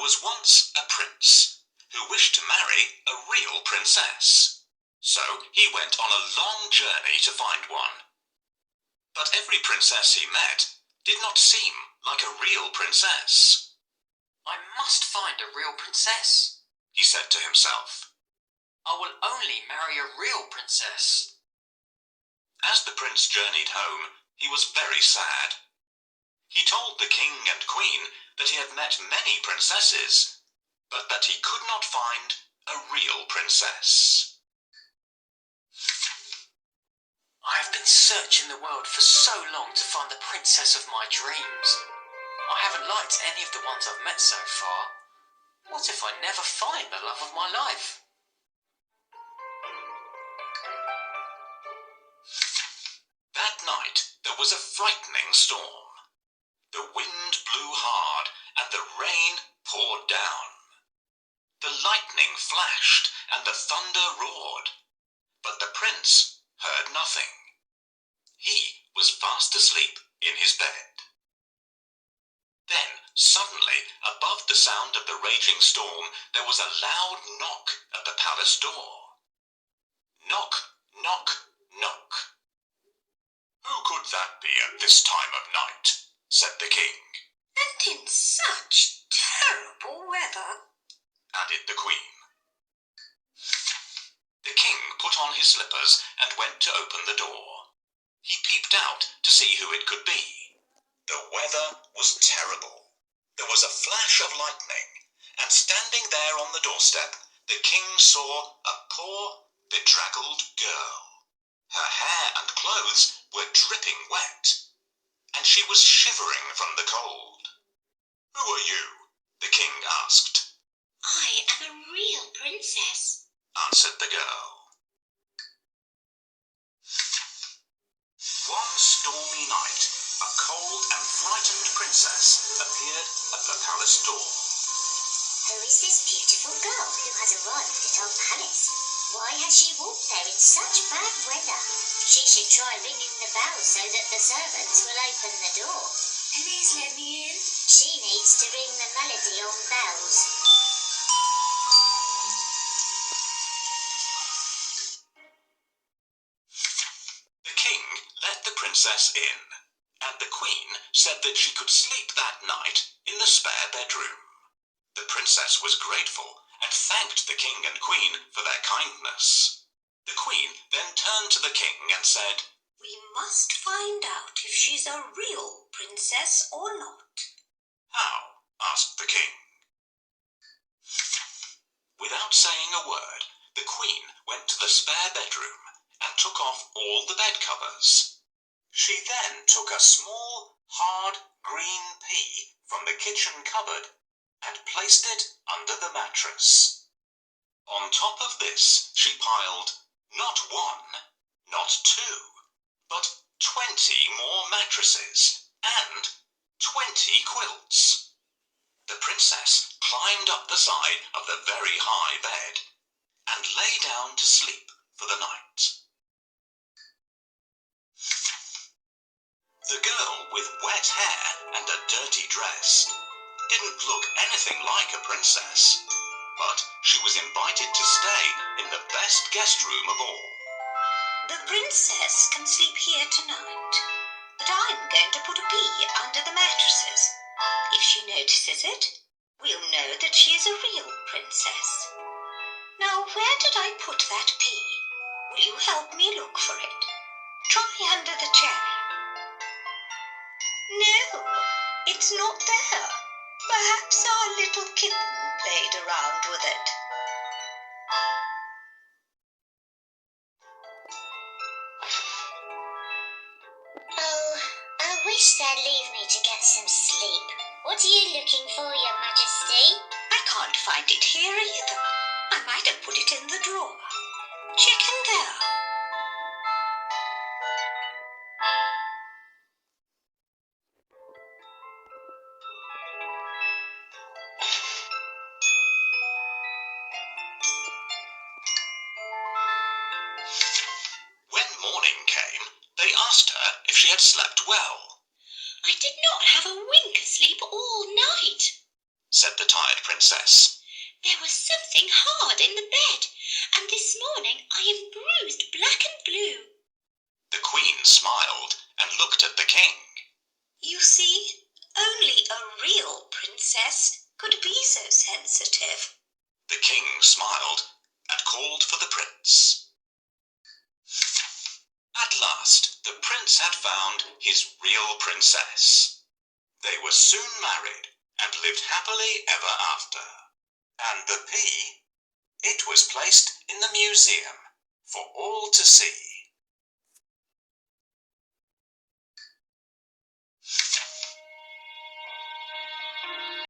was once a prince who wished to marry a real princess. So he went on a long journey to find one. But every princess he met did not seem like a real princess. I must find a real princess, he said to himself. I will only marry a real princess. As the prince journeyed home, he was very sad. He told the king and queen that he had met many princesses, but that he could not find a real princess. I have been searching the world for so long to find the princess of my dreams. I haven't liked any of the ones I've met so far. What if I never find the love of my life? That night there was a frightening storm. The wind blew hard and the rain poured down. The lightning flashed and the thunder roared, but the prince heard nothing. He was fast asleep in his bed. Then, suddenly, above the sound of the raging storm, there was a loud knock at the palace door. Knock, knock, knock. "Who could that be at this time of night?" said the king. "And in such terrible weather," added the queen. The king put on his slippers and went to open the door. He peeped out to see who it could be. The weather was terrible. There was a flash of lightning, and standing there on the doorstep, the king saw a poor, bedraggled girl. Her hair and clothes were dripping wet, and she was shivering from the cold. "Who are you?" the king asked. "I am a real princess," answered the girl. One stormy night, a cold and frightened princess appeared at the palace door. "Who is this beautiful girl who has arrived at our palace? Why has she walked there in such bad weather? She should try ringing the bell so that the servants will open the door. Please let me in." She needs to ring the melody on bells. The king let the princess in, and the queen said that she could sleep that night in the spare bedroom. The princess was grateful and thanked the king and queen for their kindness. The queen then turned to the king and said, "We must find out if she's a real princess or not." "How?" asked the king. Without saying a word, the queen went to the spare bedroom and took off all the bed covers. She then took a small, hard, green pea from the kitchen cupboard and placed it under the mattress. On top of this, she piled not one, not two, but 20 more mattresses and 20 quilts. The princess climbed up the side of the very high bed and lay down to sleep for the night. The girl with wet hair and a dirty dress didn't look anything like a princess, but she was invited to stay in the best guest room of all. "The princess can sleep here tonight, but I'm going to put a pea under the mattresses. If she notices it, we'll know that she is a real princess. Now, where did I put that pea? Will you help me look for it? Try under the chair." "No, it's not there. Perhaps our little kitten played around with it." "Oh, I wish they'd leave me to get some sleep. What are you looking for, Your Majesty?" "I can't find it here either. I might have put it in the drawer. Check in there." When morning came, they asked her if she had slept well. "I did not have a wink of sleep all night." said the tired princess. There was something hard in the bed, and this morning I have bruised black and blue. The queen smiled and looked at the king. You see, only a real princess could be so sensitive. The king smiled and called for the prince. At last, the prince had found his real princess. They were soon married and lived happily ever after. And the pea, it was placed in the museum for all to see.